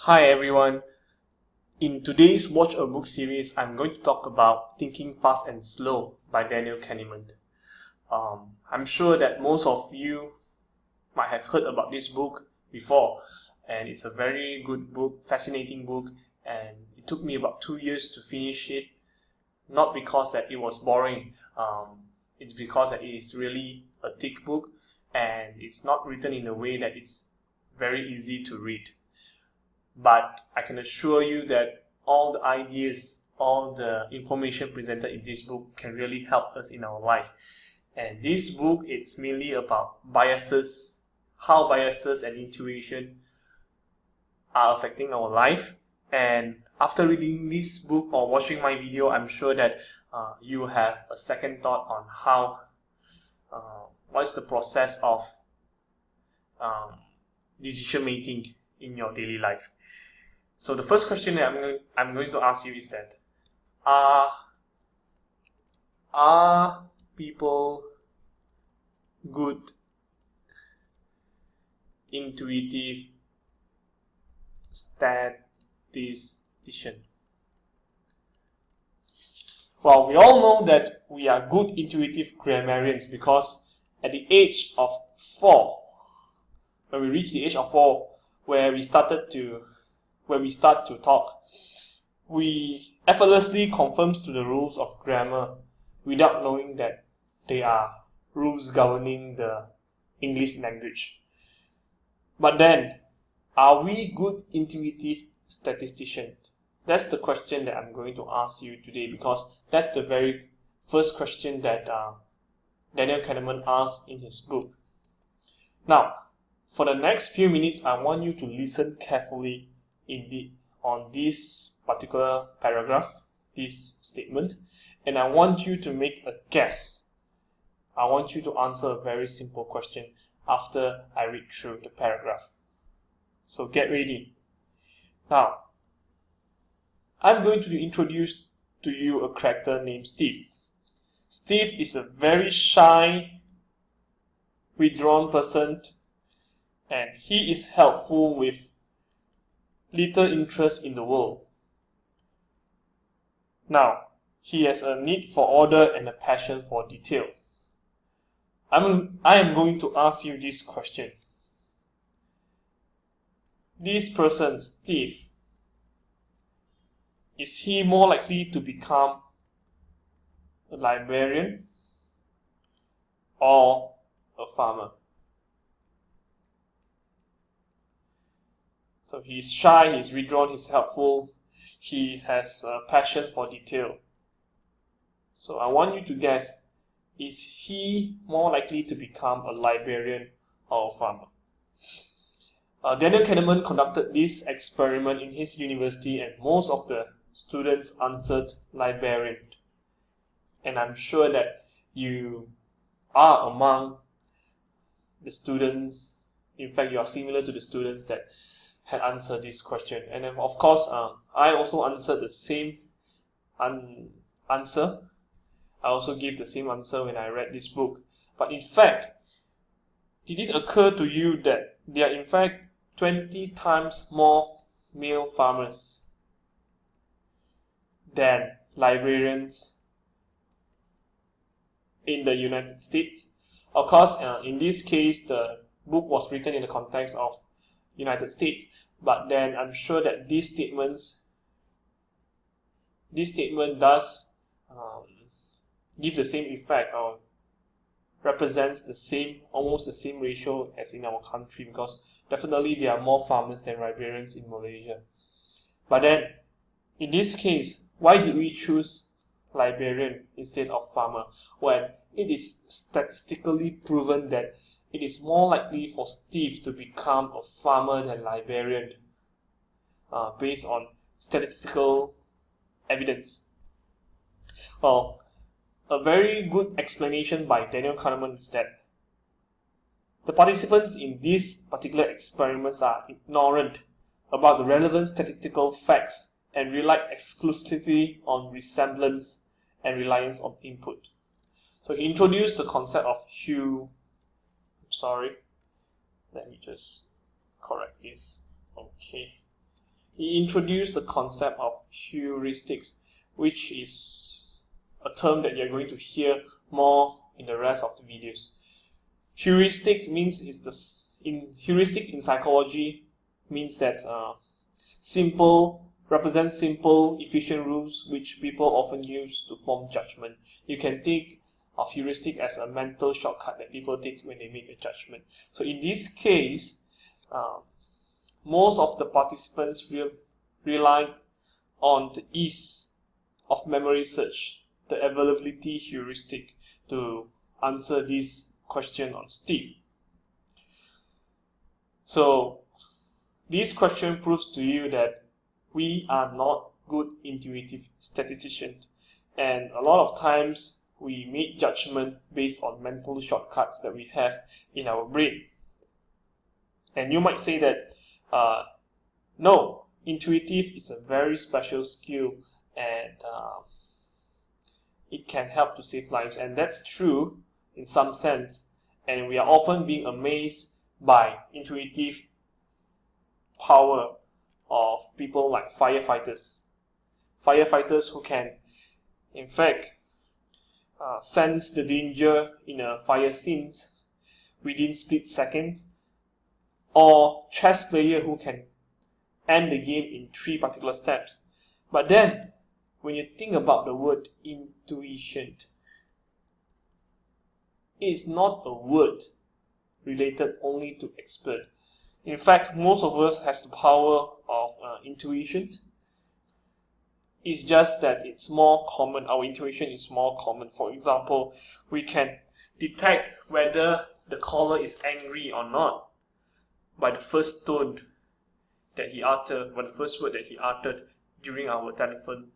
Hi everyone. In today's Watch a Book series, I'm going to talk about Thinking Fast and Slow by Daniel Kahneman. I'm sure that most of you might have heard about this book before, and it's a very good book, fascinating book, and it took me about 2 years to finish it. Not because that it was boring, it's because that it is really a thick book and it's not written in a way that it's very easy to read. But I can assure you that all the ideas, all the information presented in this book can really help us in our life. And this book, it's mainly about biases, how biases and intuition are affecting our life. And after reading this book or watching my video, I'm sure that you have a second thought on how, what's the process of decision making in your daily life. So the first question that I'm going to ask you is that are people good, intuitive statistician? Well, we all know that we are good intuitive grammarians because at the age of 4, when we reach the age of 4, where we start to talk, we effortlessly conforms to the rules of grammar without knowing that they are rules governing the English language. But then, are we good intuitive statisticians? That's the question that I'm going to ask you today, because that's the very first question that Daniel Kahneman asked in his book. Now, for the next few minutes, I want you to listen carefully on this particular paragraph, this statement, and I want you to make a guess. I want you to answer a very simple question after I read through the paragraph. So get ready. Now, I'm going to introduce to you a character named Steve. Steve is a very shy, withdrawn person, and he is helpful with little interest in the world. Now, he has a need for order and a passion for detail. I am going to ask you this question. This person, Steve, is he more likely to become a librarian or a farmer? So he's shy, he's withdrawn, he's helpful, he has a passion for detail. So I want you to guess, is he more likely to become a librarian or a farmer? Daniel Kahneman conducted this experiment in his university, and most of the students answered librarian. And I'm sure that you are among the students, in fact you are similar to the students that had answered this question. And then of course, I also answered the same answer. I also gave the same answer when I read this book. But in fact, did it occur to you that there are in fact 20 times more male farmers than librarians in the United States? Of course, in this case, the book was written in the context of United States, but then I'm sure that this statement does give the same effect or represents almost the same ratio as in our country, because definitely there are more farmers than librarians in Malaysia. But then, in this case, why did we choose librarian instead of farmer when it is statistically proven that it is more likely for Steve to become a farmer than librarian based on statistical evidence? Well, a very good explanation by Daniel Kahneman is that the participants in these particular experiments are ignorant about the relevant statistical facts and rely exclusively on resemblance and reliance on input. So he introduced the concept of let me just correct this. Okay. he introduced the concept of heuristics, which is a term that you're going to hear more in the rest of the videos. Heuristics means heuristic in psychology means that represents simple, efficient rules which people often use to form judgment. You can think of heuristic as a mental shortcut that people take when they make a judgment. So in this case, most of the participants rely on the ease of memory search, the availability heuristic, to answer this question on Steve. So this question proves to you that we are not good intuitive statisticians, and a lot of times we make judgment based on mental shortcuts that we have in our brain. And you might say that no, intuitive is a very special skill, and it can help to save lives, and that's true in some sense, and we are often being amazed by intuitive power of people like firefighters who can in fact sense the danger in a fire scene within split seconds, or chess player who can end the game in 3 particular steps. But then when you think about the word intuition, it's not a word related only to expert. In fact, most of us has the power of intuition. It's just that it's more common. Our intuition is more common. For example, we can detect whether the caller is angry or not by the first tone that he uttered, by the first word that he uttered during our telephone